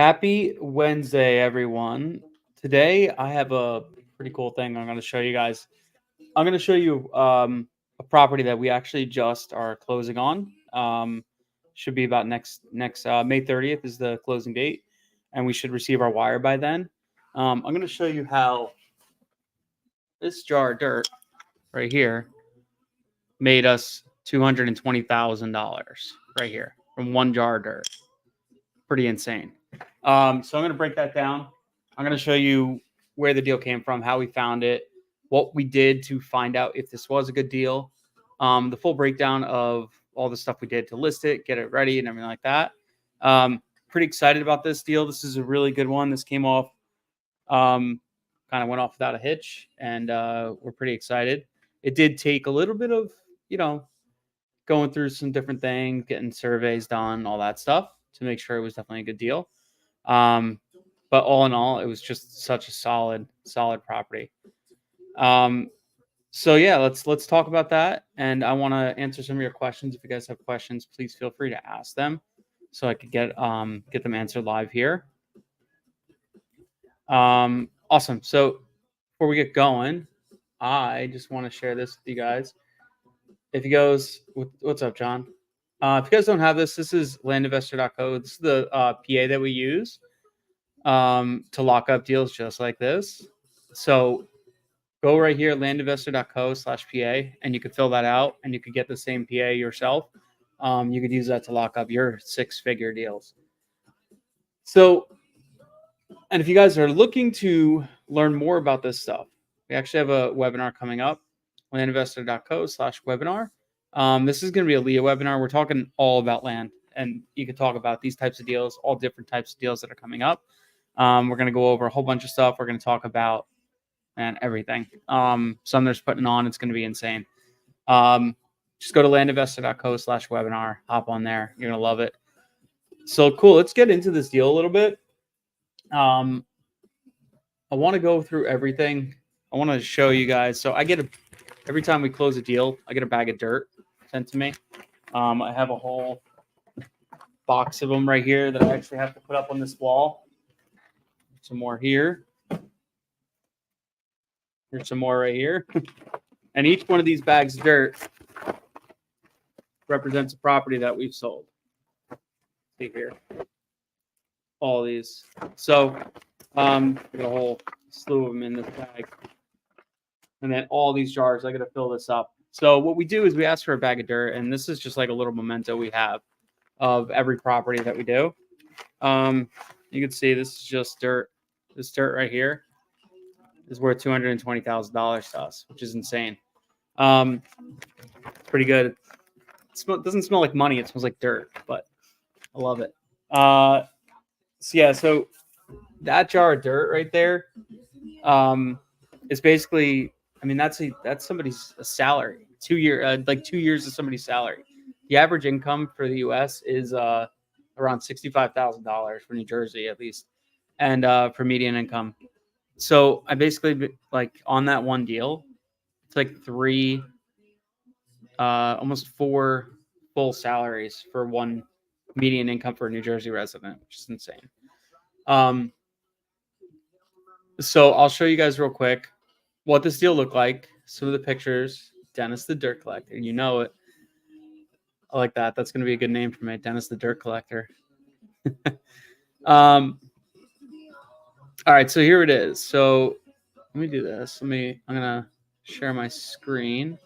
Happy Wednesday, everyone. Today I have a pretty cool thing I'm going to show you guys. I'm going to show you a property that we actually just are closing on. Should be about next May 30th is the closing date, and we should receive our wire by then. I'm going to show you how this jar of dirt right here made us $220,000 right here from one jar of dirt. Pretty insane. So I'm going to break that down. I'm going to show you where the deal came from, how we found it, what we did to find out if this was a good deal, the full breakdown of all the stuff we did to list it, get it ready, and everything like that. Pretty excited about this deal. This is a really good one. This came off, kind of went off without a hitch, and we're pretty excited. It did take a little bit of, going through some different things, getting surveys done, all that stuff to make sure it was definitely a good deal. But all in all, it was just such a solid property. So yeah, let's talk about that. And I want to answer some of your questions. If you guys have questions, please feel free to ask them so I could get them answered live here. Awesome. So before we get going, I just want to share this with you guys. If you guys, what's up, John? If you guys don't have this, this is landinvestor.co. This is the PA that we use to lock up deals just like this. So go right here, landinvestor.co/PA, and you could fill that out, and you could get the same PA yourself. You could use that to lock up your 6-figure deals. So, and if you guys are looking to learn more about this stuff, we actually have a webinar coming up, landinvestor.co/webinar. This is going to be a Leah webinar. We're talking all about land, and you can talk about these types of deals, all different types of deals that are coming up. We're going to go over a whole bunch of stuff. We're going to talk about everything. Sumner's putting on. It's going to be insane. Just go to landinvestor.co/webinar. Hop on there. You're going to love it. So cool. Let's get into this deal a little bit. I want to go through everything. I want to show you guys. So I get every time we close a deal, I get a bag of dirt sent to me. I have a whole box of them right here that I actually have to put up on this wall. Some more here. Here's some more right here. And each one of these bags of dirt represents a property that we've sold. See here. All these. So got a whole slew of them in this bag. And then all these jars, I got to fill this up. So what we do is we ask for a bag of dirt, and this is just like a little memento we have of every property that we do. You can see this is just dirt. This dirt right here is worth $220,000 to us, which is insane. It's pretty good. It doesn't smell like money. It smells like dirt, but I love it. So that jar of dirt right there is basically, that's somebody's salary. 2 year, like 2 years of somebody's salary. The average income for the U.S. is around $65,000 for New Jersey, at least, and for median income. So I basically, like, on that one deal, it's like almost 4 full salaries for one median income for a New Jersey resident, which is insane. So I'll show you guys real quick what this deal looked like. Some of the pictures. Dennis the Dirt Collector. You know it. I like that. That's going to be a good name for me. Dennis the Dirt Collector. All right. So here it is. So let me do this. I'm going to share my screen.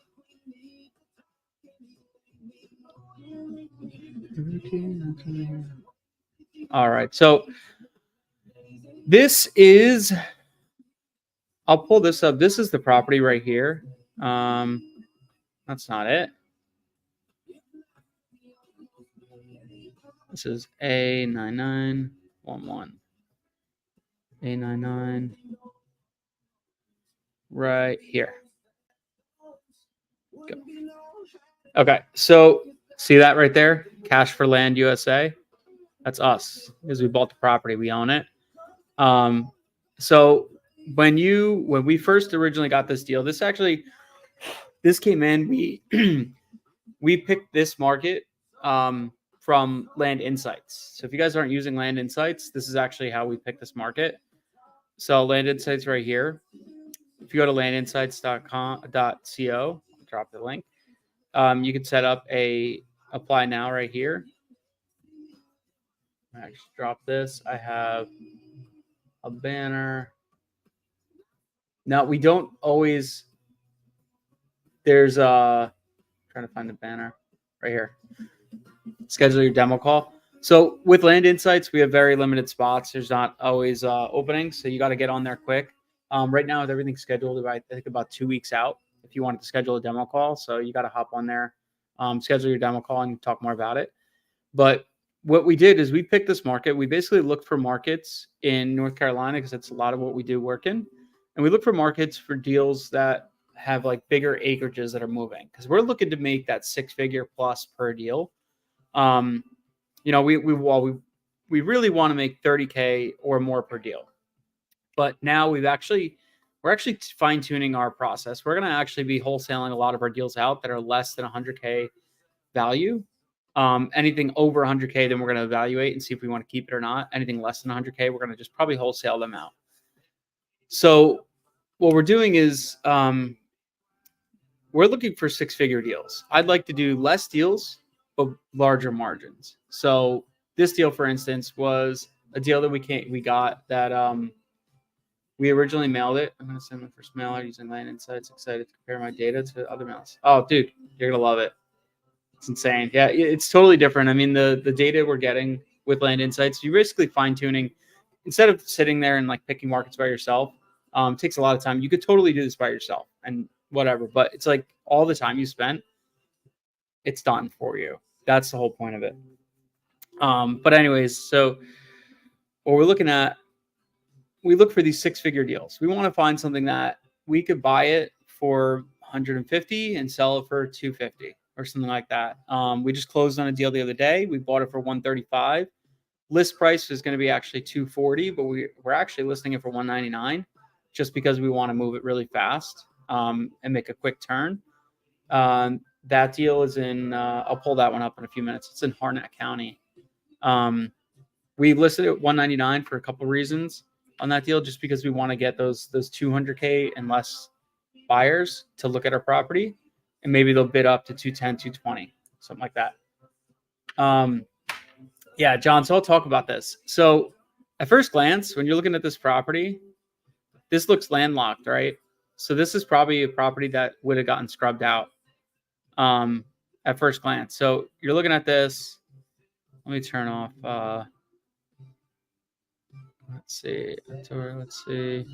All right. So this is, I'll pull this up. This is the property right here. That's not it. This is A9911. A99 right here. Go. Okay, so see that right there? Cash for Land USA. That's us because we bought the property. We own it. So when we first originally got this deal, this came in. We picked this market from Land Insights. So if you guys aren't using Land Insights, this is actually how we pick this market. So Land Insights right here. If you go to landinsights.co, I'll drop the link. You can set up a apply now right here. I just drop this. I have a banner. Now we don't always. There's trying to find the banner right here. Schedule your demo call. So with Land Insights, we have very limited spots. There's not always openings, so you got to get on there quick. Right now, with everything scheduled, I think about 2 weeks out. If you wanted to schedule a demo call, so you got to hop on there, schedule your demo call, and talk more about it. But what we did is we picked this market. We basically looked for markets in North Carolina because it's a lot of what we do work in, and we look for markets for deals that have like bigger acreages that are moving because we're looking to make that 6-figure plus per deal. You know, we really want to make 30K or more per deal. But now we're actually fine tuning our process. We're going to actually be wholesaling a lot of our deals out that are less than 100K value. Anything over 100K, then we're going to evaluate and see if we want to keep it or not. Anything less than 100K, we're going to just probably wholesale them out. So what we're doing is we're looking for 6-figure deals. I'd like to do less deals, but larger margins. So this deal, for instance, was a deal that we got that we originally mailed it. I'm going to send my first mailer using Land Insights. Excited to compare my data to other mails. Oh, dude, you're going to love it. It's insane. Yeah, it's totally different. I mean, the data we're getting with Land Insights, you're basically fine-tuning. Instead of sitting there and like picking markets by yourself, it takes a lot of time. You could totally do this by yourself and whatever, but it's like all the time you spent, it's done for you. That's the whole point of it. But anyways, so what we're looking at, we look for these 6-figure deals. We want to find something that we could buy it for 150 and sell it for 250 or something like that. We just closed on a deal the other day. We bought it for 135. List price is going to be actually 240, but we're actually listing it for 199 just because we want to move it really fast and make a quick turn. That deal is in, I'll pull that one up in a few minutes. It's in Harnett County. We listed it at 199 for a couple of reasons on that deal, just because we want to get those 200K and less buyers to look at our property, and maybe they'll bid up to 210, 220, something like that. Yeah, John, so I'll talk about this. So at first glance, when you're looking at this property, this looks landlocked, right? So this is probably a property that would have gotten scrubbed out at first glance. So you're looking at this. Let me turn off. Let's see. Let's see.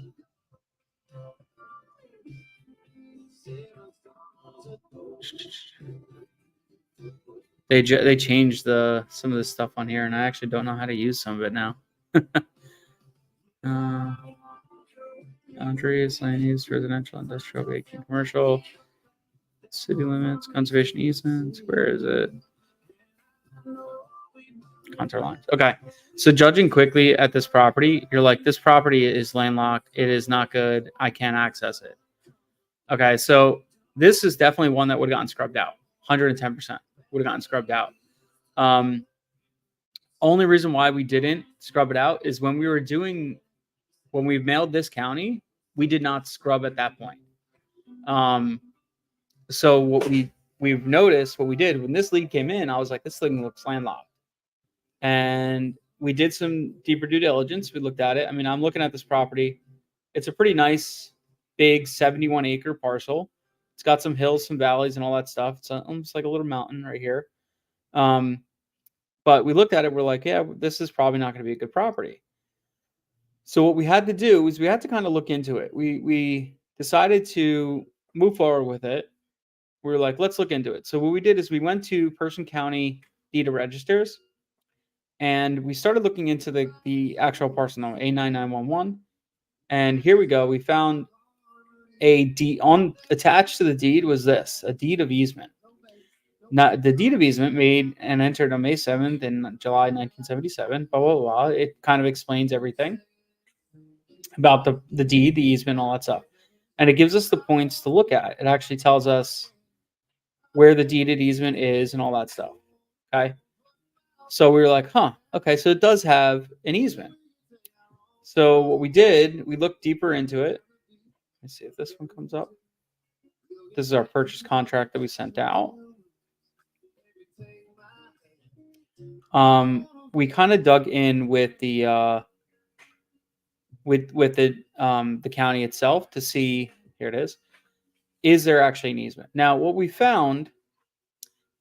They changed some of the stuff on here, and I actually don't know how to use some of it now. Boundaries, land use, residential, industrial, vacant, commercial, city limits, conservation easements. Where is it? Contour lines. Okay. So judging quickly at this property, you're like, this property is landlocked. It is not good. I can't access it. Okay. So this is definitely one that would have gotten scrubbed out. 110% would have gotten scrubbed out. Only reason why we didn't scrub it out is when we mailed this county, we did not scrub at that point. So what we've noticed, what we did when this lead came in, I was like, this thing looks landlocked. And we did some deeper due diligence. We looked at it. I mean, I'm looking at this property. It's a pretty nice, big 71-acre parcel. It's got some hills, some valleys, and all that stuff. It's almost like a little mountain right here. But we looked at it. We're like, yeah, this is probably not going to be a good property. So what we had to do is we had to kind of look into it. We decided to move forward with it. We were like, let's look into it. So what we did is we went to Person County Deed of Registers, and we started looking into the actual parcel number, A9911. And here we go. We found a deed attached to the deed was this, a deed of easement. Now, the deed of easement made and entered on May 7th in July 1977, blah, blah, blah. It kind of explains everything about the deed, the easement, all that stuff. And it gives us the points to look at. It actually tells us where the deeded easement is and all that stuff. Okay. So we were like, huh, okay, so it does have an easement. So what we did, we looked deeper into it. Let's see if this one comes up. This is our purchase contract that we sent out. We kind of dug in with the the county itself to see. Here it is. Is there actually an easement? Now, what we found,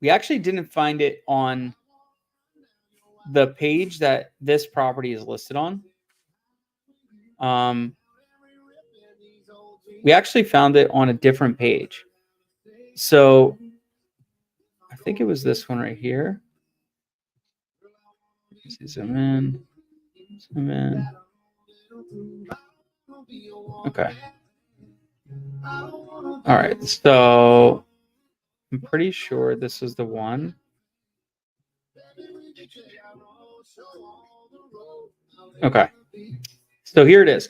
we actually didn't find it on the page that this property is listed on. We actually found it on a different page. So I think it was this one right here. Let's see, zoom in. Zoom in. Okay. All right. So I'm pretty sure this is the one. Okay. So here it is.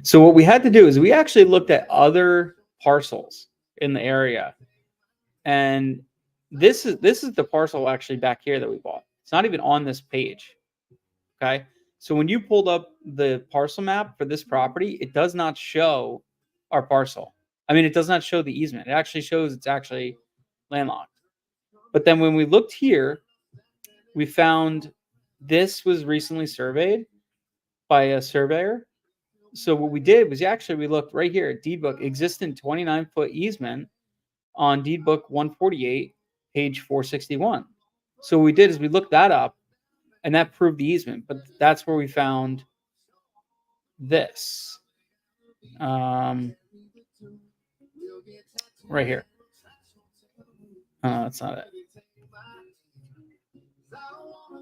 So what we had to do is we actually looked at other parcels in the area. And this is the parcel actually back here that we bought. It's not even on this page. Okay. So when you pulled up the parcel map for this property, it does not show our parcel. I mean, it does not show the easement. It actually shows it's actually landlocked. But then when we looked here, we found this was recently surveyed by a surveyor. So what we did was we looked right here at deed book, existing 29-foot easement on deed book 148, page 461. So what we did is we looked that up, and that proved the easement. But that's where we found this. Right here. That's not it.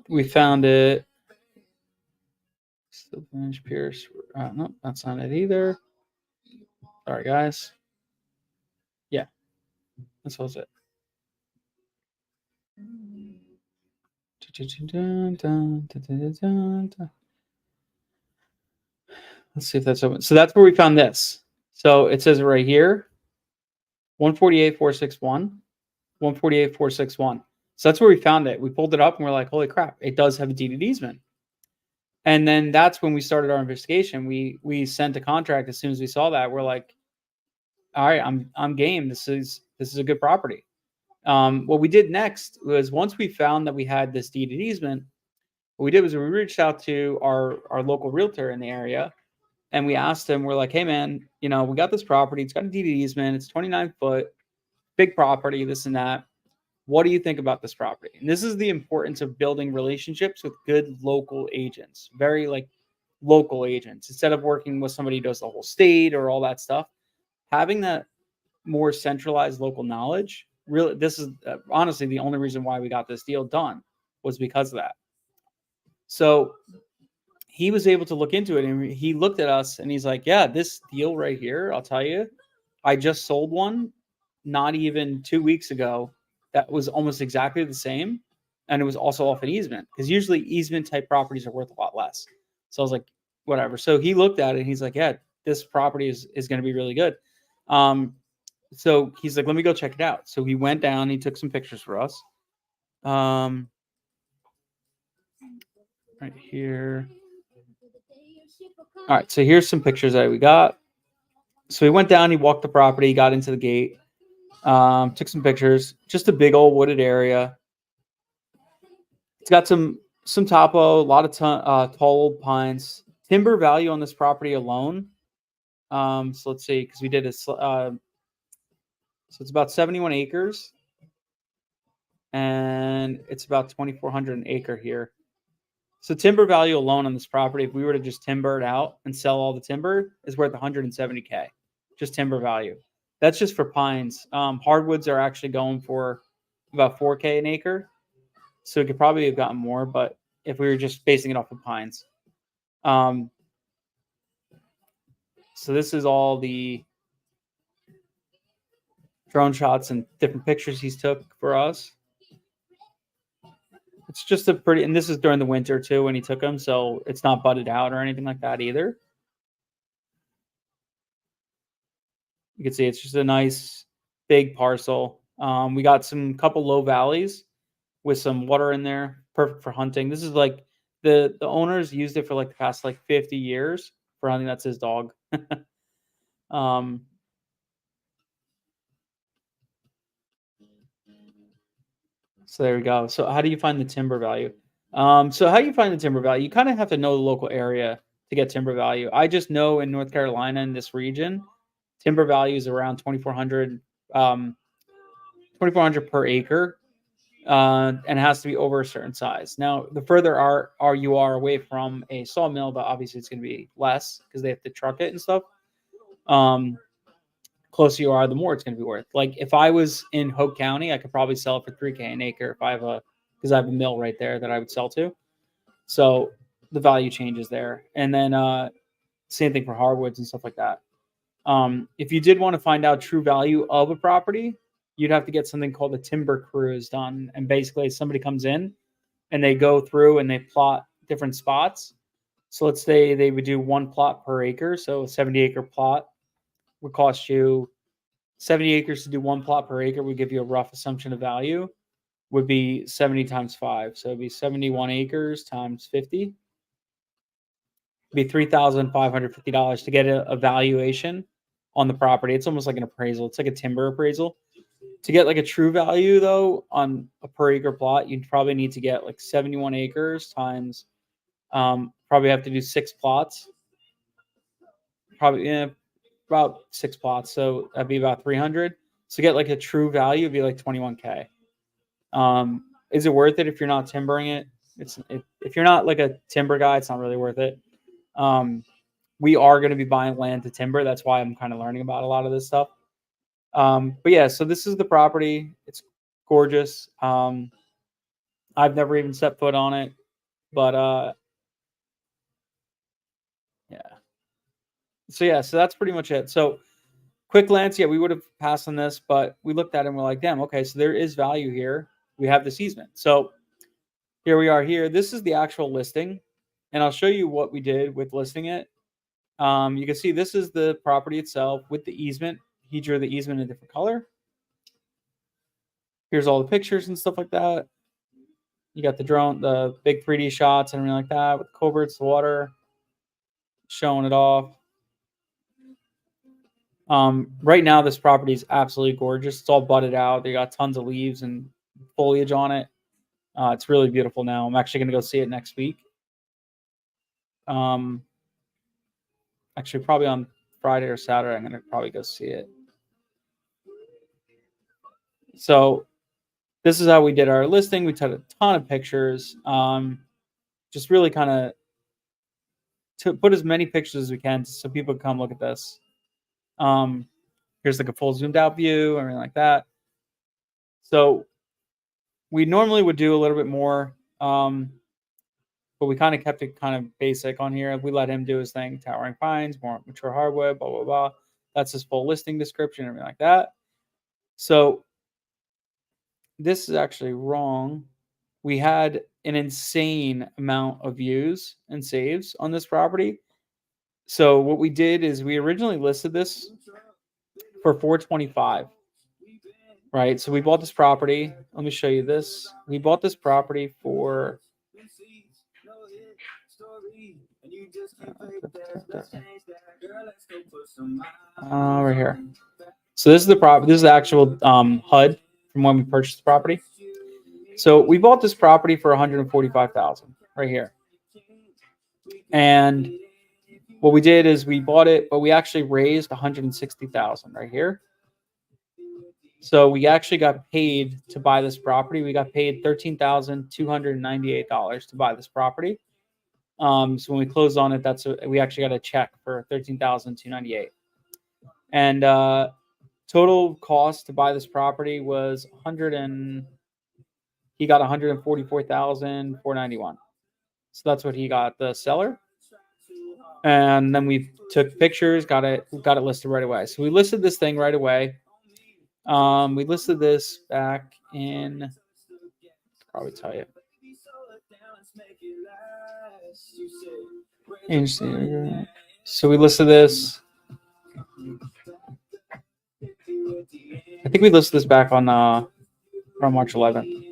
We found it. Still finish Pierce. No, that's not it either. Sorry, guys. Yeah, this was it. Let's see if that's open. So that's where we found this. So it says right here, 148,461, 148,461. So that's where we found it. We pulled it up and we're like, holy crap, it does have a deeded easement. And then that's when we started our investigation. We sent a contract as soon as we saw that. We're like, all right, I'm game. This is a good property. What we did next was once we found that we had this deeded easement, what we did was we reached out to our local realtor in the area, and we asked him, we're like, hey man, we got this property. It's got a deeded easement. It's 29 foot, big property, this and that. What do you think about this property? And this is the importance of building relationships with good local agents, very local agents, instead of working with somebody who does the whole state or all that stuff. Having that more centralized local knowledge, really, this is honestly the only reason why we got this deal done was because of that. So he was able to look into it, and he looked at us and he's like, yeah, this deal right here, I'll tell you, I just sold one not even 2 weeks ago that was almost exactly the same, and it was also off an easement, because usually easement type properties are worth a lot less. So I was like, whatever. So he looked at it and he's like, yeah, this property is going to be really good. So he's like, let me go check it out. So he went down, he took some pictures for us. Right here. All right, so here's some pictures that we got. So he went down, he walked the property, got into the gate, took some pictures. Just a big old wooded area. It's got some topo, a lot of tall old pines. Timber value on this property alone. So let's see, because we did a so it's about 71 acres, and it's about 2,400 an acre here. So timber value alone on this property, if we were to just timber it out and sell all the timber, is worth 170K. Just timber value. That's just for pines. Hardwoods are actually going for about 4K an acre. So it could probably have gotten more, but if we were just basing it off of pines. So this is all the drone shots and different pictures he's took for us. It's just a pretty, and this is during the winter too when he took them, so it's not budded out or anything like that either. You can see it's just a nice big parcel. We got some couple low valleys with some water in there, perfect for hunting. This is like the owners used it for like the past like 50 years for hunting. That's his dog. um, so there we go. So how do you find the timber value? So how you find the timber value? You kind of have to know the local area to get timber value. I just know in North Carolina in this region, timber value is around 2,400, 2,400 per acre, and it has to be over a certain size. Now, the further you are away from a sawmill, but obviously it's going to be less because they have to truck it and stuff. Um, Closer you are, the more it's going to be worth. Like if I was in Hope County, I could probably sell it for 3K an acre if I have a because I have a mill right there that I would sell to. So the value changes there, and then same thing for hardwoods and stuff like that. If you did want to find out true value of a property, you'd have to get something called a timber cruise done. And basically, somebody comes in and they go through and they plot different spots. So let's say they would do one plot per acre. So a 70-acre plot would cost you 70 acres to do one plot per acre. Would give you a rough assumption of value. Would be 70 times 5. So it'd be 71 acres times 50. Be $3,550 to get a valuation on the property. It's almost like an appraisal. It's like a timber appraisal. To get like a true value though on a per acre plot, you'd probably need to get like 71 acres times probably have to do 6 plots. Probably about 6 plots. So that'd be about 300. So get like a true value, it'd be like 21K. Is it worth it if you're not timbering it? If you're not like a timber guy, it's not really worth it. We are going to be buying land to timber. That's why I'm kind of learning about a lot of this stuff. But yeah, so this is the property. It's gorgeous. I've never even set foot on it, but yeah. So that's pretty much it. So quick glance, yeah, we would have passed on this, but we looked at it and we're like, damn, okay, so there is value here. We have this easement. So here we are here. This is the actual listing, and I'll show you what we did with listing it. You can see this is the property itself with the easement. He drew the easement in a different color. Here's all the pictures and stuff like that. You got the drone, the big 3D shots and everything like that with coverts, the water, showing it off. Right now, this property is absolutely gorgeous. It's all budded out. They got tons of leaves and foliage on it. It's really beautiful now. I'm actually going to go see it next week. Actually, probably on Friday or Saturday, I'm going to probably go see it. So this is how we did our listing. We took a ton of pictures. Just really kind of to put as many pictures as we can so people can come look at this. Here's like a full zoomed out view, everything like that. So we normally would do a little bit more, but we kind of kept it kind of basic on here. We let him do his thing, towering pines, more mature hardwood, blah, blah, blah. That's his full listing description, everything like that. So this is actually wrong. We had an insane amount of views and saves on this property. So what we did is we originally listed this for $425, right? So we bought this property. Let me show you this. We bought this property for right here. So this is the property. This is the actual HUD from when we purchased the property. So we bought this property for $145,000 right here. And what we did is we bought it, but we actually raised $160,000 right here. So we actually got paid to buy this property. We got paid $13,298 to buy this property. So when we closed on it, we actually got a check for $13,298. And total cost to buy this property was he got $144,491. So that's what he got, the seller. And then we took pictures, got it listed right away. So we listed this thing right away. We listed this back in, I'll probably tell you. So we listed this. I think we listed this back on March 11th.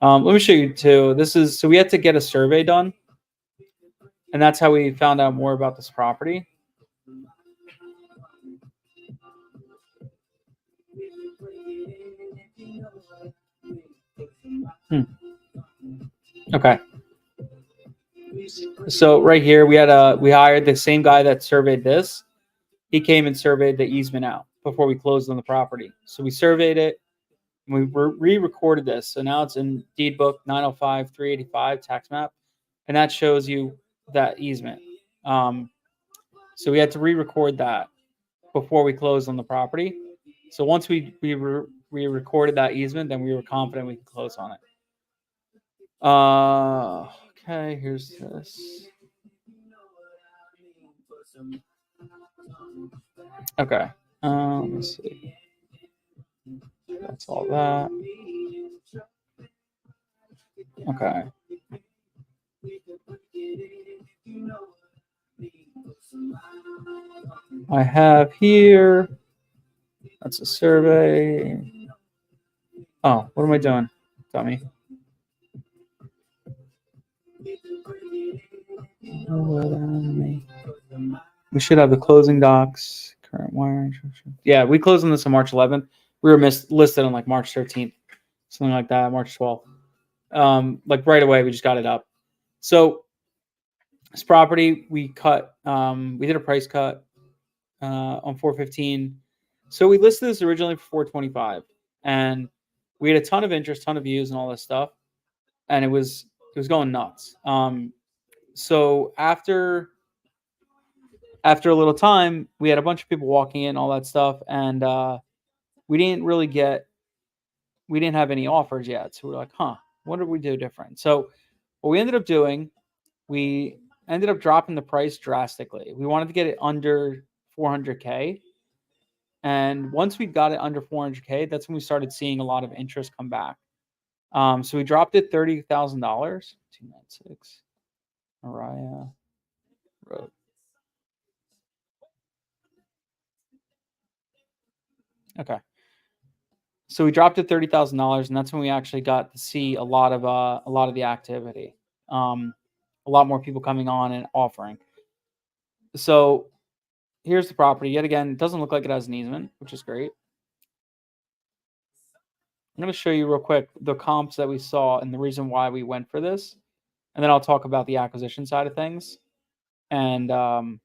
Let me show you too. This is so we had to get a survey done, and that's how we found out more about this property. Okay. So right here we hired the same guy that surveyed this. He came and surveyed the easement out before we closed on the property. So we surveyed it. And we re-recorded this. So now it's in deed book 905-385 tax map, and that shows you that easement. So we had to re-record that before we closed on the property. So once we recorded that easement, then we were confident we could close on it. Okay, here's this. Okay, let's see. That's all that. Okay. I have here. That's a survey. Oh, what am I doing, dummy? We should have the closing docs. Current wiring. Yeah, we closed on this on March 11th. We were listed on like March 13th, something like that, March 12th. Like right away, we just got it up. So this property we cut. We did a price cut on 415. So we listed this originally for 425, and we had a ton of interest, ton of views, and all this stuff, and it was going nuts. So after a little time, we had a bunch of people walking in, all that stuff, and we didn't have any offers yet. So we're like, what did we do different? So what we ended up doing, we ended up dropping the price drastically. We wanted to get it under 400K. And once we got it under 400K, that's when we started seeing a lot of interest come back. So we dropped it $30,000. 296 Mariah Road. Okay. So we dropped it $30,000, and that's when we actually got to see a lot of the activity. A lot more people coming on and offering. So here's the property. Yet again, it doesn't look like it has an easement, which is great. I'm going to show you real quick the comps that we saw and the reason why we went for this, and then I'll talk about the acquisition side of things and all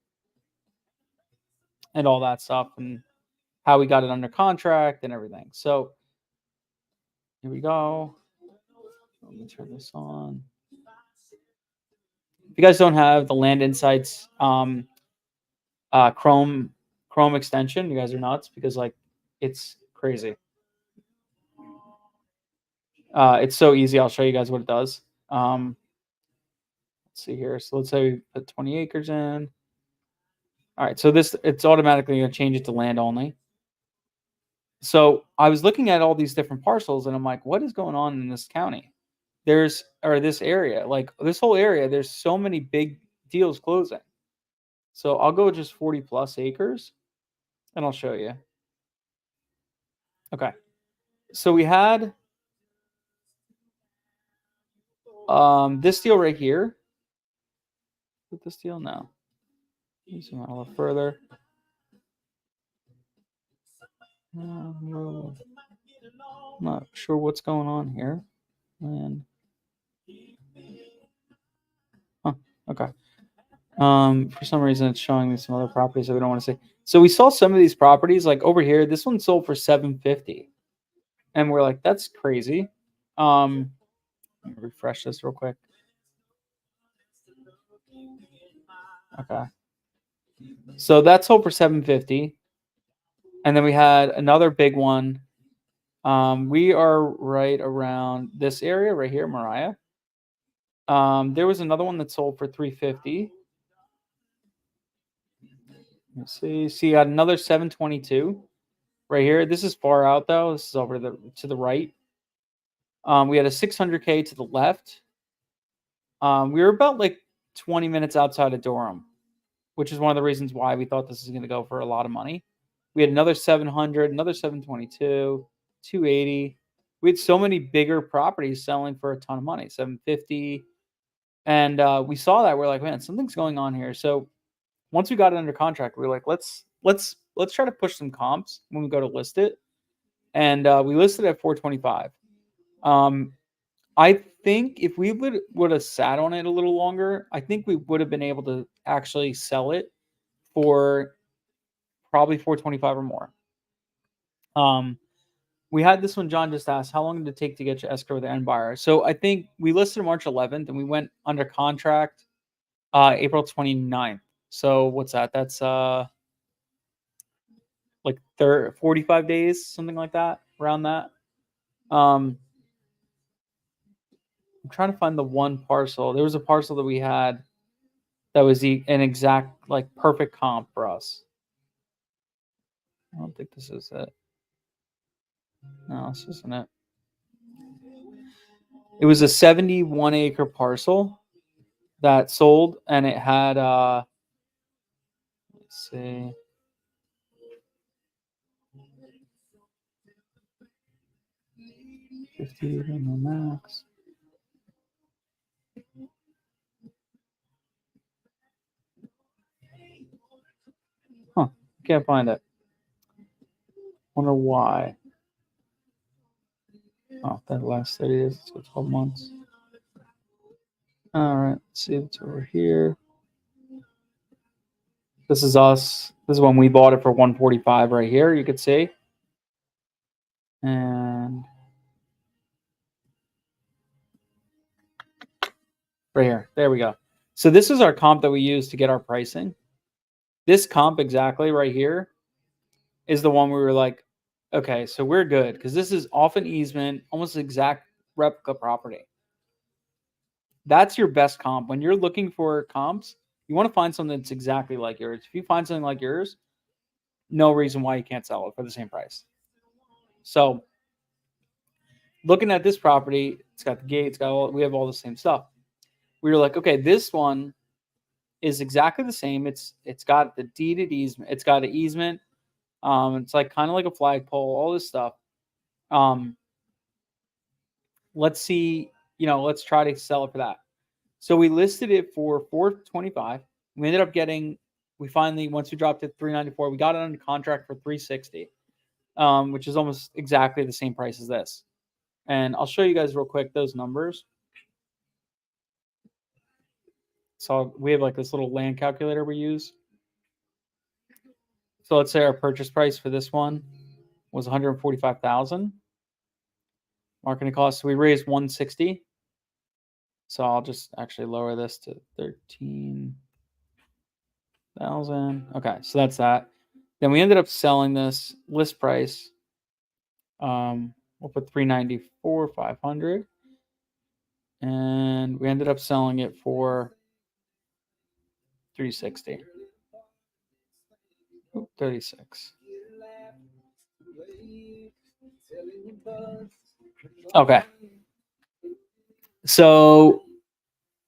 that stuff and how we got it under contract and everything. So here we go. Let me turn this on. If you guys don't have the Land Insights Chrome extension, you guys are nuts because like it's crazy. It's so easy. I'll show you guys what it does. Let's see here. So let's say we put 20 acres in. All right. So it's automatically going to change it to land only. So I was looking at all these different parcels and I'm like, what is going on in this county? This area, like this whole area, there's so many big deals closing. So I'll go just 40 plus acres and I'll show you. Okay. So we had this deal right here. With this deal now. Zoom out a little further. I'm not sure what's going on here. And okay. For some reason it's showing me some other properties that we don't want to see. So we saw some of these properties, like over here, this one sold for $750. And we're like, that's crazy. Let me refresh this real quick. Okay. So that sold for $750. And then we had another big one. We are right around this area right here, Mariah. There was another one that sold for $350. Let's see. So you got another 722 right here. This is far out though. This is over to the right. We had a 600K to the left. We were about like 20 minutes outside of Durham, which is one of the reasons why we thought this is going to go for a lot of money. We had another 700, another 722, 280. We had so many bigger properties selling for a ton of money, 750, and we saw that we're like, man, something's going on here. So once we got it under contract, we were like, let's try to push some comps when we go to list it, and we listed it at 425. Um, I think if we would have sat on it a little longer, I think we would have been able to actually sell it for probably 425 or more. We had this one. John just asked, how long did it take to get your escrow with the end buyer? So I think we listed March 11th and we went under contract April 29th. So what's that? That's like 45 days, something like that, around that. I'm trying to find the one parcel. There was a parcel that we had that was an exact, like, perfect comp for us. I don't think this is it. No, this isn't it. It was a 71 acre parcel that sold, and it had let's see. $50 on the max. Huh. Can't find it. Wonder why. Oh, that last 30 days, so 12 months. All right, let's see if it's over here. This is us. This is when we bought it for 145 right here, you could see. And right here. There we go. So this is our comp that we use to get our pricing. This comp exactly right here is the one we were like, okay, so we're good because this is off an easement, almost exact replica property. That's your best comp. When you're looking for comps, you want to find something that's exactly like yours. If you find something like yours, no reason why you can't sell it for the same price. So looking at this property, it's got the gate, we have all the same stuff. We were like, okay, this one is exactly the same. It's got the deeded easement. It's got an easement. It's like kind of like a flagpole, all this stuff. Let's see, let's try to sell it for that. So we listed it for 425. We ended up once we dropped it 394, we got it under contract for 360, which is almost exactly the same price as this. And I'll show you guys real quick those numbers. So we have like this little land calculator we use. So let's say our purchase price for this one was 145,000. Marketing costs, so we raised 160. So I'll just actually lower this to 13,000. Okay, so that's that. Then we ended up selling this list price. We'll put 394,500, and we ended up selling it for 360. 36. Okay. So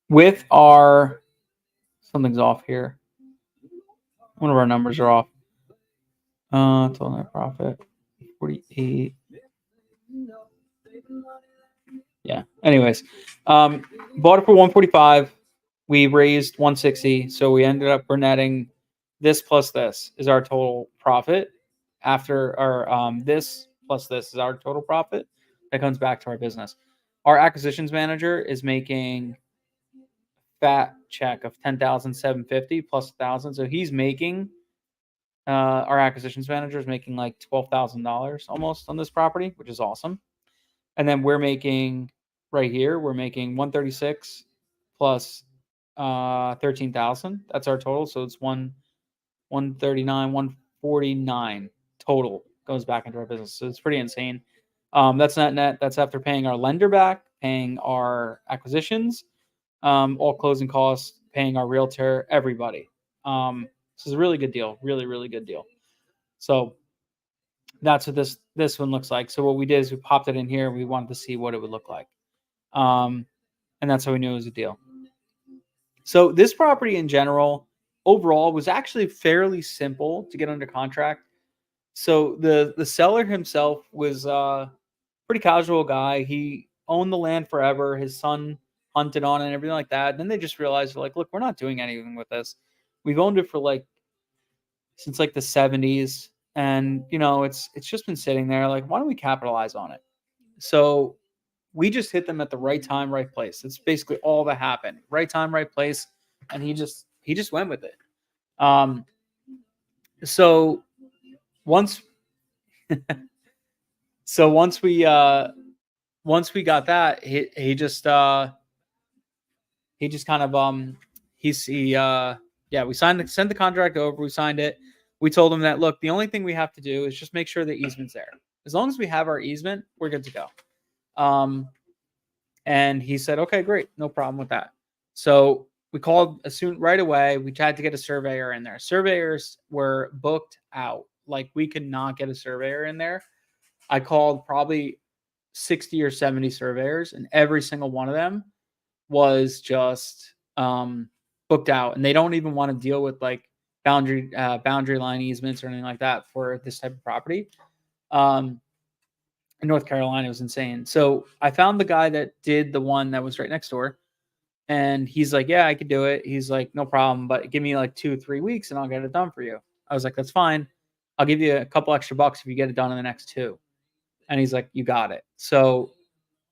with something's off here. One of our numbers are off. Total net profit 48. Yeah. Anyways, bought it for 145. We raised 160, so we ended up netting this plus this is our total profit. After our this plus this is our total profit that comes back to our business. Our acquisitions manager is making fat check of 10,750 plus 1,000, so he's making. Our acquisitions manager is making like $12,000 almost on this property, which is awesome. And then we're making right here, we're making 136 plus 13,000. That's our total. So it's 139, 149 total goes back into our business. So it's pretty insane. That's not net. That's after paying our lender back, paying our acquisitions, all closing costs, paying our realtor, everybody. This is a really good deal. Really, really good deal. So that's what this one looks like. So what we did is we popped it in here. We wanted to see what it would look like. And that's how we knew it was a deal. So this property in general, overall, was actually fairly simple to get under contract. So the seller himself was pretty casual guy. He owned the land forever. His son hunted on it and everything like that. And then they just realized, like, look, we're not doing anything with this. We've owned it for like since like the 70s. And it's just been sitting there. Like, why don't we capitalize on it? So we just hit them at the right time, right place. It's basically all that happened. Right time, right place. And he just went with it. Um, so once so once we got that, he just kind of he's he yeah, we sent the contract over, we signed it. We told him that, look, the only thing we have to do is just make sure the easement's there. As long as we have our easement, we're good to go. And he said, okay, great, no problem with that. So we called right away. We tried to get a surveyor in there. Surveyors were booked out. Like, we could not get a surveyor in there. I called probably 60 or 70 surveyors, and every single one of them was just booked out, and they don't even want to deal with like boundary line easements or anything like that for this type of property. In North Carolina, it was insane. So I found the guy that did the one that was right next door, and he's like, yeah, I could do it. He's like, no problem, but give me like 2-3 weeks and I'll get it done for you. I was like, that's fine. I'll give you a couple extra bucks if you get it done in the next 2. And he's like, you got it. So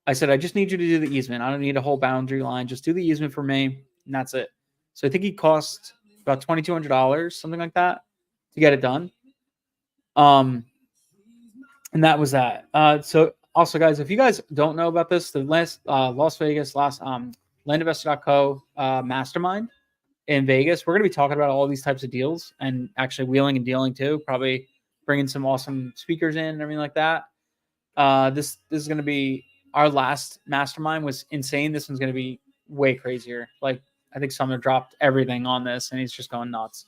I said, I just need you to do the easement. I don't need a whole boundary line. Just do the easement for me, and that's it. So I think he cost about $2,200, something like that, to get it done. And that was that. So also, guys, if you guys don't know about this, the Las Vegas landinvestor.co mastermind in Vegas, we're going to be talking about all these types of deals and actually wheeling and dealing too. Probably bringing some awesome speakers in and everything like that. This is going to be our last mastermind was insane. This one's going to be way crazier. Like, I think Sumner dropped everything on this and he's just going nuts.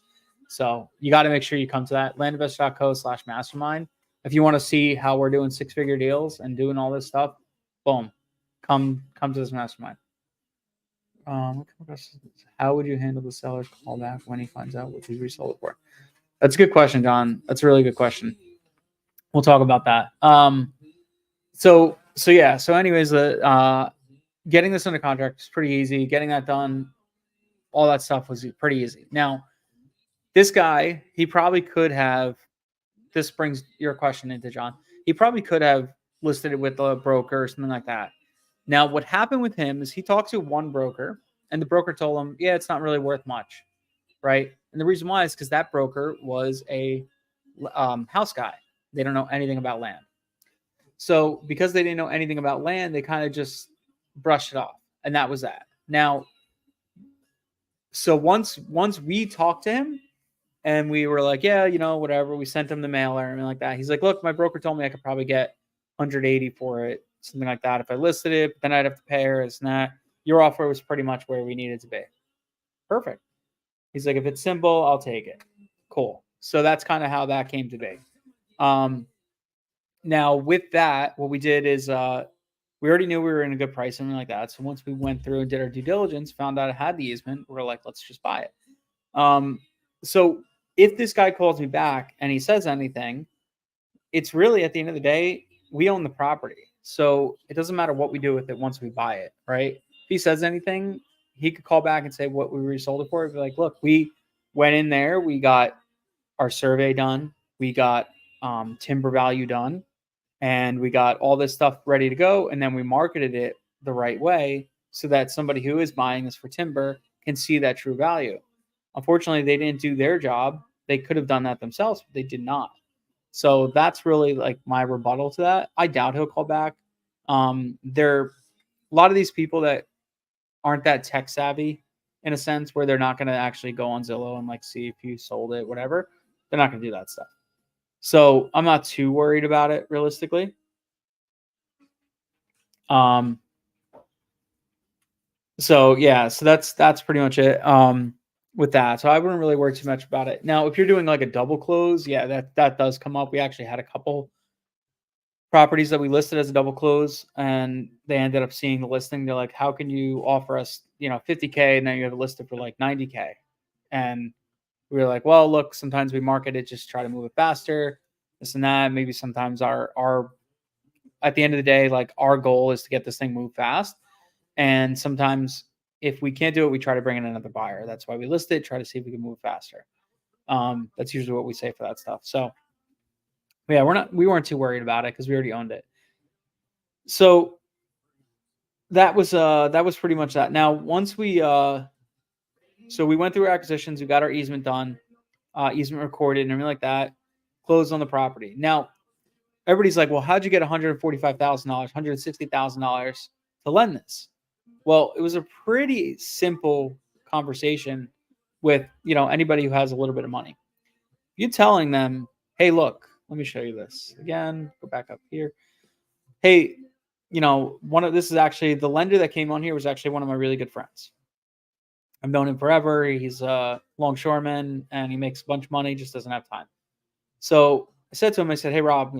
So you got to make sure you come to that landinvestor.co/mastermind. If you want to see how we're doing 6-figure deals and doing all this stuff, boom, come to this mastermind. How would you handle the seller's callback when he finds out what he's resold it for? That's a good question, John. That's a really good question. We'll talk about that. So anyways, getting this under contract is pretty easy. Getting that done, all that stuff was pretty easy. Now, this guy, he probably could have, this brings your question into, John. He probably could have listed it with a broker or something like that. Now, what happened with him is he talked to one broker, and the broker told him, yeah, it's not really worth much, right? And the reason why is because that broker was a house guy. They don't know anything about land. So because they didn't know anything about land, they kind of just brushed it off. And that was that. Now, so once we talked to him and we were like, yeah, whatever, we sent him the mailer and like that. He's like, look, my broker told me I could probably get 180 for it, something like that. If I listed it, but then I'd have to pay her. It's not, your offer was pretty much where we needed to be. Perfect. He's like, if it's simple, I'll take it. Cool. So that's kind of how that came to be. Now with that, what we did is we already knew we were in a good price, something like that. So once we went through and did our due diligence, found out it had the easement, we were like, let's just buy it. So if this guy calls me back and he says anything, it's really, at the end of the day, we own the property. So it doesn't matter what we do with it once we buy it, right? If he says anything, he could call back and say what we resold it for. He'd be like, look, we went in there, we got our survey done, we got timber value done, and we got all this stuff ready to go, and then we marketed it the right way so that somebody who is buying this for timber can see that true value. Unfortunately, they didn't do their job. They could have done that themselves, but they did not. So that's really like my rebuttal to that. I doubt he'll call back. There are a lot of these people that aren't that tech savvy in a sense where they're not going to actually go on Zillow and like see if you sold it, whatever. They're not going to do that stuff. So I'm not too worried about it realistically. So that's pretty much it. With that. So I wouldn't really worry too much about it. Now, if you're doing like a double close, yeah, that does come up. We actually had a couple properties that we listed as a double close, and they ended up seeing the listing. They're like, how can you offer us, 50K, and then you have it listed for like 90K? And we were like, well, look, sometimes we market it, just try to move it faster, this and that. Maybe sometimes our at the end of the day, like our goal is to get this thing moved fast. And sometimes if we can't do it, we try to bring in another buyer. That's why we list it, try to see if we can move faster. That's usually what we say for that stuff. So yeah, we weren't too worried about it because we already owned it. So that was pretty much that. Now, once so we went through our acquisitions, we got our easement done, easement recorded and everything like that, closed on the property. Now, everybody's like, well, how'd you get $145,000, $160,000 to lend this? Well, it was a pretty simple conversation with, anybody who has a little bit of money. You telling them, hey, look, let me show you this again. Go back up here. Hey, this is actually the lender that came on here was actually one of my really good friends. I've known him forever. He's a longshoreman and he makes a bunch of money, just doesn't have time. So I said to him, I said, hey, Rob,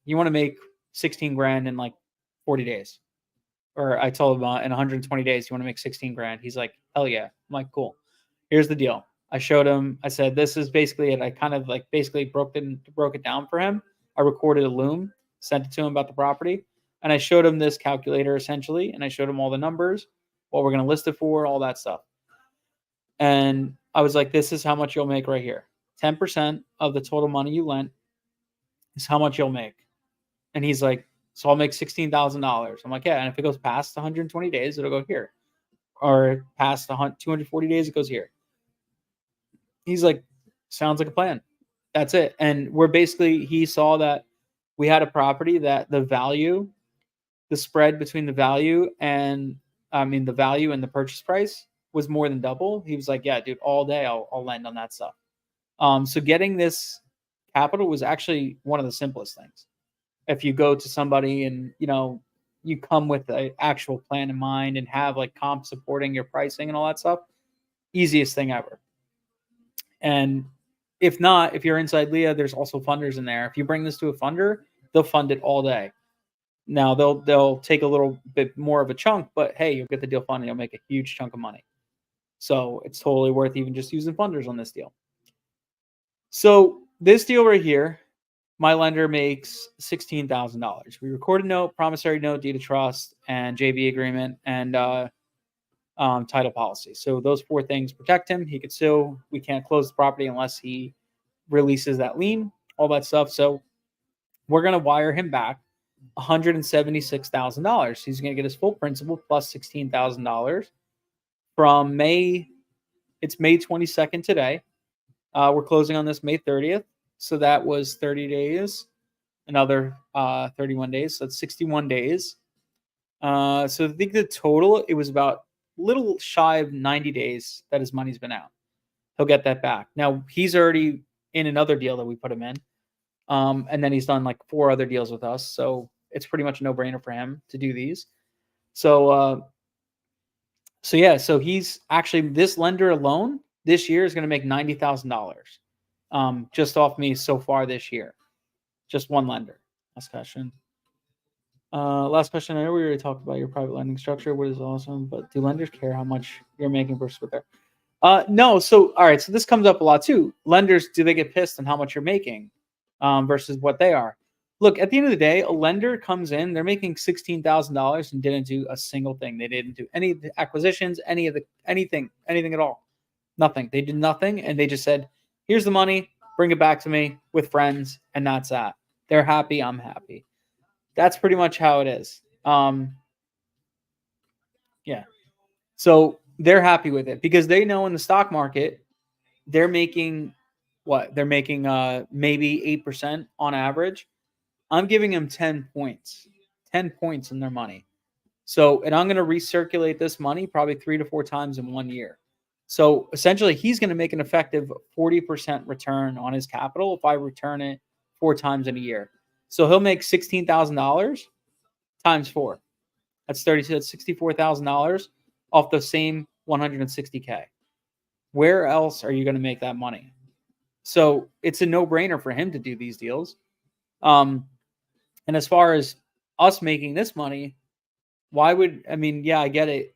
you want to make 16 grand in like 40 days. Or I told him in 120 days, you want to make 16 grand. He's like, hell yeah. I'm like, cool. Here's the deal. I showed him, I said, this is basically it. I kind of like basically broke it down for him. I recorded a loom, sent it to him about the property. And I showed him this calculator essentially. And I showed him all the numbers, what we're going to list it for, all that stuff. And I was like, this is how much you'll make right here. 10% of the total money you lent is how much you'll make. And he's like, so I'll make $16,000. I'm like, yeah. And if it goes past 120 days, it'll go here. Or past 240 days, it goes here. He's like, sounds like a plan. That's it. And he saw that we had a property that the spread between the value and the purchase price was more than double. He was like, yeah, dude, all day I'll lend on that stuff. So getting this capital was actually one of the simplest things. If you go to somebody and, you come with an actual plan in mind and have like comp supporting your pricing and all that stuff, easiest thing ever. And if not, if you're inside Leah, there's also funders in there. If you bring this to a funder, they'll fund it all day. Now they'll take a little bit more of a chunk, but hey, you'll get the deal funded. You'll make a huge chunk of money. So it's totally worth even just using funders on this deal. So this deal right here, my lender makes $16,000. We record a note, promissory note, deed of trust, and JV agreement, and title policy. So those 4 things protect him. He could sue. We can't close the property unless he releases that lien, all that stuff. So we're going to wire him back $176,000. He's going to get his full principal plus $16,000 from May. It's May 22nd today. We're closing on this May 30th. So that was 30 days, another 31 days. So that's 61 days. So I think the total, it was about little shy of 90 days that his money's been out. He'll get that back. Now, he's already in another deal that we put him in. And then he's done like 4 other deals with us. So it's pretty much a no-brainer for him to do these. So he's actually, this lender alone this year is going to make $90,000 just off me so far this year. Just one lender. Last question. Last question. I know we already talked about your private lending structure, which is awesome, but do lenders care how much you're making versus what they're? No. So, all right. So this comes up a lot too. Lenders, do they get pissed on how much you're making versus what they are? Look, at the end of the day, a lender comes in, they're making $16,000 and didn't do a single thing. They didn't do any of the acquisitions, anything at all. Nothing. They did nothing. And they just said, here's the money, bring it back to me with friends. And that's that. They're happy. I'm happy. That's pretty much how it is. Yeah. So they're happy with it because they know in the stock market, they're making what? They're making maybe 8% on average. I'm giving them 10 points in their money. So, and I'm going to recirculate this money probably 3 to 4 times in 1 year. So essentially he's going to make an effective 40% return on his capital if I return it 4 times in a year. So he'll make $16,000 times 4. That's $64,000 off the same 160K. Where else are you going to make that money? So it's a no-brainer for him to do these deals. And as far as us making this money, I get it.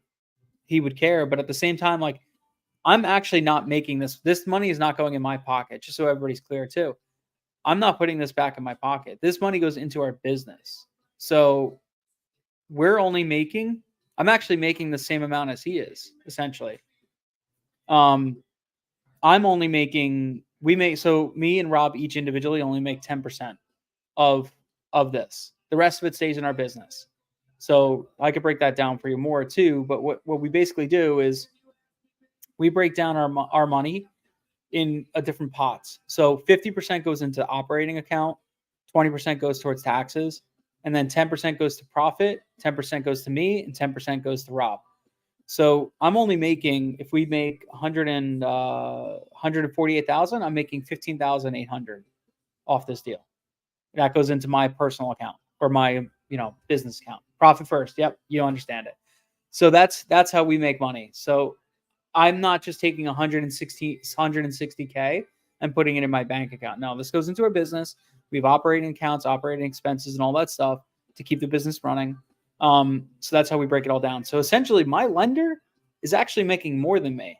He would care, but at the same time, like, I'm actually not making this. This money is not going in my pocket, just so everybody's clear too. I'm not putting this back in my pocket. This money goes into our business. So I'm actually making the same amount as he is, essentially. Um, I'm only making, so me and Rob each individually only make 10% of this. The rest of it stays in our business. So I could break that down for you more too. But what we basically do is we break down our money in a different pots. So 50% goes into operating account, 20% goes towards taxes, and then 10% goes to profit, 10% goes to me, and 10% goes to Rob. So I'm only making, if we make 148,000, I'm making 15,800 off this deal. That goes into my personal account or my, business account. Profit first. Yep, you understand it. So that's how we make money. So I'm not just taking 160K and putting it in my bank account. No, this goes into our business. We have operating accounts, operating expenses, and all that stuff to keep the business running. So that's how we break it all down. So essentially, my lender is actually making more than me.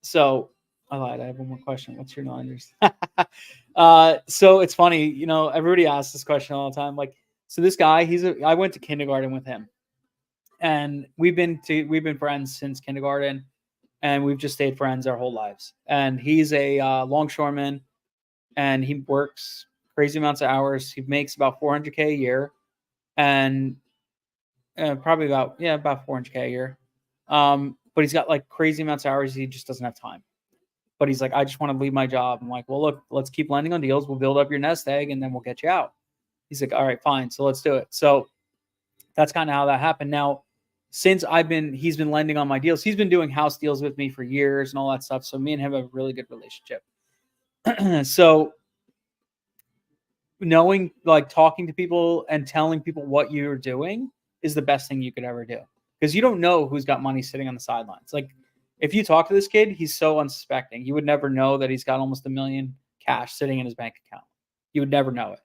So I lied. I have one more question. What's your lender's? So it's funny, everybody asks this question all the time. Like, so this guy, I went to kindergarten with him, and we've been friends since kindergarten, and we've just stayed friends our whole lives. And he's a longshoreman, and he works crazy amounts of hours. He makes about 400K a year, and probably about 400K a year. But he's got like crazy amounts of hours. He just doesn't have time. But he's like, I just want to leave my job. I'm like, well, look, let's keep lending on deals. We'll build up your nest egg, and then we'll get you out. He's like, all right, fine. So let's do it. So that's kind of how that happened. Now, since he's been lending on my deals. He's been doing house deals with me for years and all that stuff. So me and him have a really good relationship. So talking to people and telling people what you're doing is the best thing you could ever do, because you don't know who's got money sitting on the sidelines. Like, if you talk to this kid, he's so unsuspecting. You would never know that he's got almost $1 million cash sitting in his bank account. You would never know it.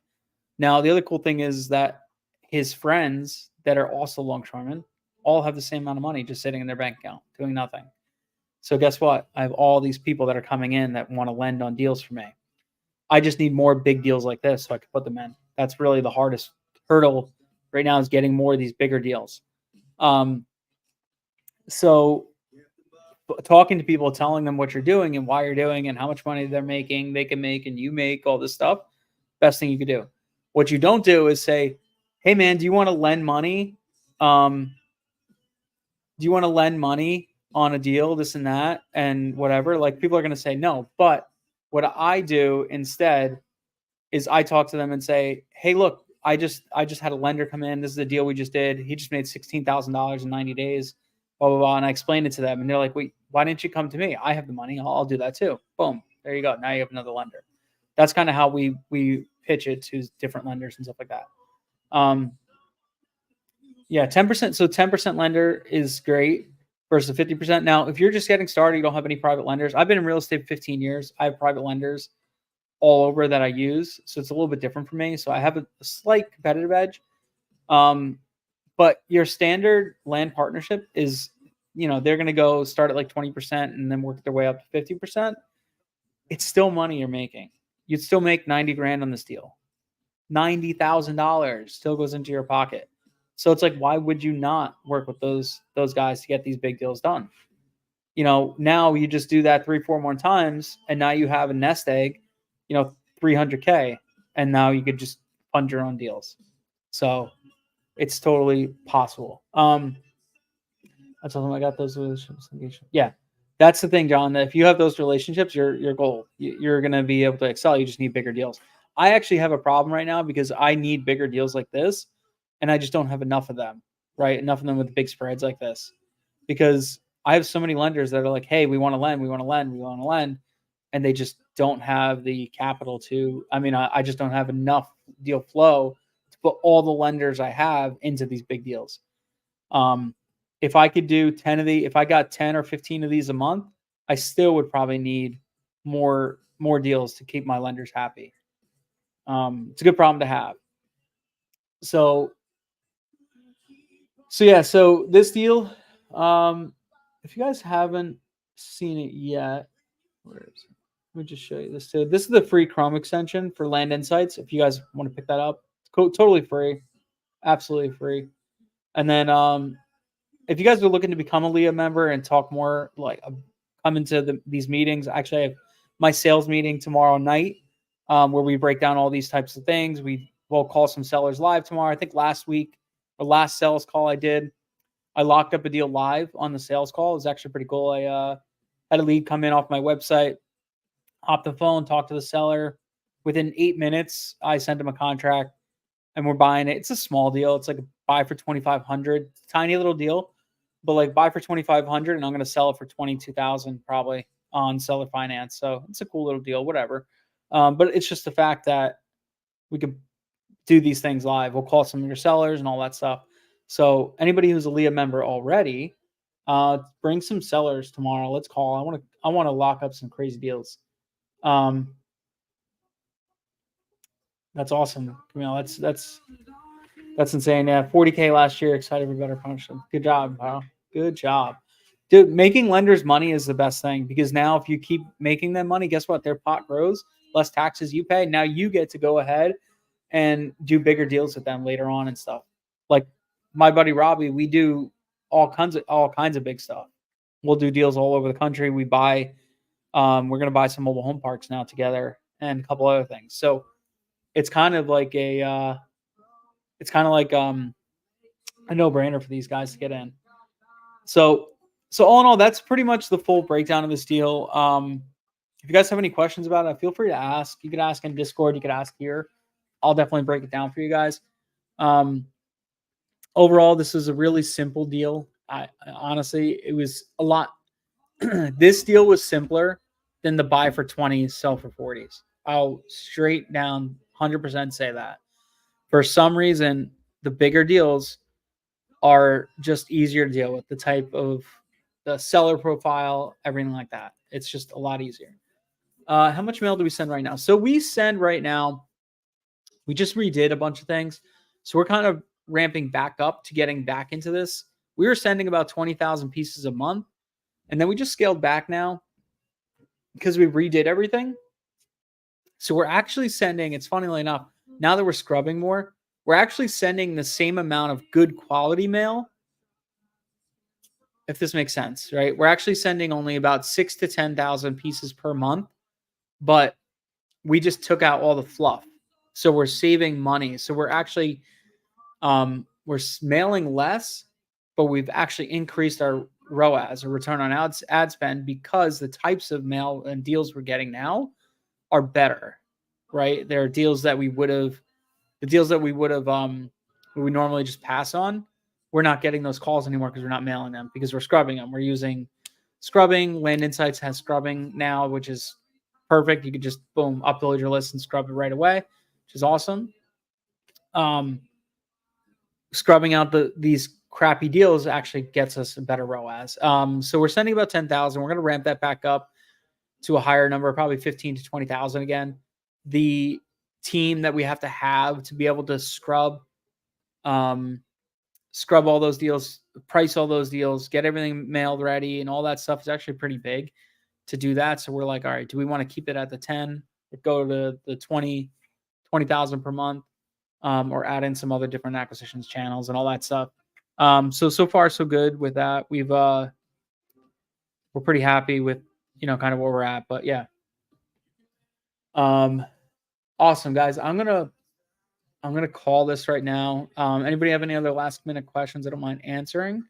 Now, the other cool thing is that his friends that are also longshoremen all have the same amount of money just sitting in their bank account doing nothing. So guess what? I have all these people that are coming in that want to lend on deals for me. I just need more big deals like this so I can put them in. That's really the hardest hurdle right now, is getting more of these bigger deals. So talking to people, telling them what you're doing and why you're doing and how much money they can make, and you make, all this stuff, best thing you could do. What you don't do is say, hey man, do you want to lend money? Do you want to lend money on a deal, this and that, and whatever? Like, people are going to say no. But what I do instead is I talk to them and say, hey, look, I just had a lender come in. This is the deal we just did. He just made $16,000 in 90 days, blah, blah, blah. And I explained it to them, and they're like, wait, why didn't you come to me? I have the money. I'll do that too. Boom. There you go. Now you have another lender. That's kind of how we pitch it to different lenders and stuff like that. 10%. So 10% lender is great versus 50%. Now, if you're just getting started, you don't have any private lenders. I've been in real estate 15 years. I have private lenders all over that I use. So it's a little bit different for me. So I have a slight competitive edge. But your standard land partnership is, they're going to go start at like 20% and then work their way up to 50%. It's still money you're making. You'd still make 90 grand on this deal. $90,000 still goes into your pocket. So it's like, why would you not work with those guys to get these big deals done? Now you just do that 3-4 more times, and now you have a nest egg, 300K, and now you could just fund your own deals. So it's totally possible. I told him I got those relationships. Yeah, that's the thing, John. That if you have those relationships, your goal. You're going to be able to excel. You just need bigger deals. I actually have a problem right now because I need bigger deals like this, and I just don't have enough of them. Right, enough of them with big spreads like this, because I have so many lenders that are like, hey, we want to lend, and they just don't have the capital to. I mean, I just don't have enough deal flow to put all the lenders I have into these big deals. If I could do 10 of if I got 10 or 15 of these a month, I still would probably need more deals to keep my lenders happy. It's a good problem to have. So this deal, if you guys haven't seen it yet, where is it? Let me just show you this too. This is the free Chrome extension for Land Insights. If you guys want to pick that up, it's totally free. absolutely free. And then if you guys are looking to become a Leah member and talk more, like come into these meetings, actually I have my sales meeting tomorrow night, where we break down all these types of things. We will call some sellers live tomorrow. I think last week, or last sales call I did, I locked up a deal live on the sales call. It was actually pretty cool. I had a lead come in off my website, hop the phone, talk to the seller. Within 8 minutes, I sent him a contract, and we're buying it. It's a small deal. It's like a buy for 2,500, tiny little deal, but like buy for 2,500, and I'm going to sell it for 22,000 probably on seller finance. So it's a cool little deal, whatever. But it's just the fact that we could do these things live. We'll call some of your sellers and all that stuff. So anybody who's a Leah member already, bring some sellers tomorrow. Let's call. I want to lock up some crazy deals. That's awesome, Camille. That's insane. Yeah, 40K last year. Excited for better function. Good job, pal. Good job, dude. Making lenders money is the best thing, because now if you keep making them money, guess what? Their pot grows. Less taxes you pay. Now you get to go ahead and do bigger deals with them later on and stuff. Like my buddy Robbie, we do all kinds of big stuff. We'll do deals all over the country. We buy. We're gonna buy some mobile home parks now together and a couple other things. So it's kind of like a no-brainer for these guys to get in. So all in all, that's pretty much the full breakdown of this deal. If you guys have any questions about it, feel free to ask. You could ask in Discord. You could ask here. I'll definitely break it down for you guys. Overall, this is a really simple deal. I honestly, it was a lot. This deal was simpler than the buy for 20s, sell for 40s. I'll straight down 100% say that. For some reason, the bigger deals are just easier to deal with. The type of the seller profile, everything like that. It's just a lot easier. How much mail do we send right now? So we send right now, we just redid a bunch of things. So we're kind of ramping back up to getting back into this. We were sending about 20,000 pieces a month. And then we just scaled back now because we redid everything. So we're actually sending, it's funnily enough, now that we're scrubbing more, we're actually sending the same amount of good quality mail, if this makes sense, right? We're actually sending only about 6 to 10,000 pieces per month, but we just took out all the fluff. So we're saving money. So we're actually we're mailing less, but we've actually increased our ROAS, or return on ad spend, because the types of mail and deals we're getting now are better, right? There are deals that we would have, we normally just pass on. We're not getting those calls anymore because we're not mailing them, because we're scrubbing them. We're using scrubbing. Land Insights has scrubbing now, which is perfect. You could just boom, upload your list and scrub it right away, which is awesome. Scrubbing out these crappy deals actually gets us a better ROAS. So we're sending about 10,000. We're going to ramp that back up to a higher number, probably 15 to 20,000 again. The team that we have to be able to scrub all those deals, price all those deals, get everything mailed ready and all that stuff is actually pretty big to do that. So we're like, all right, do we want to keep it at the 10 or go to the 20,000 per month, or add in some other different acquisitions channels and all that stuff. So far so good with that. We're pretty happy with, kind of where we're at, but yeah. Awesome, guys. I'm gonna call this right now. Anybody have any other last minute questions? I don't mind answering,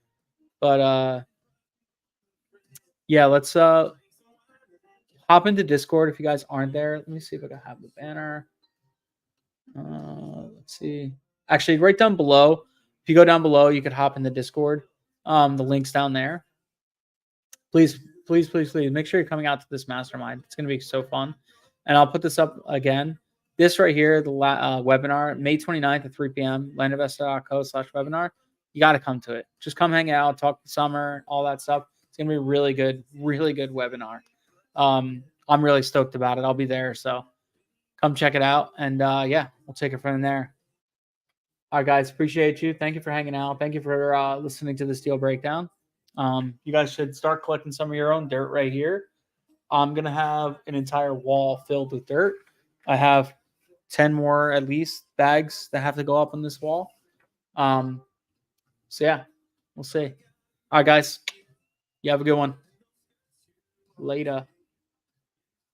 but yeah, let's hop into Discord if you guys aren't there. Let me see if I can have the banner. Let's see. Actually, right down below. If you go down below, you could hop in the Discord. The link's down there. Please make sure you're coming out to this mastermind. It's gonna be so fun. And I'll put this up again. This right here, the webinar, May 29th at 3 p.m., landinvestor.co/webinar. You got to come to it. Just come hang out, talk to Summer, all that stuff. It's going to be a really good webinar. I'm really stoked about it. I'll be there. So come check it out. And yeah, we'll take it from there. All right, guys. Appreciate you. Thank you for hanging out. Thank you for listening to this deal breakdown. You guys should start collecting some of your own dirt right here. I'm going to have an entire wall filled with dirt. I have 10 more, at least, bags that have to go up on this wall. So yeah, we'll see. All right, guys. You have a good one. Later.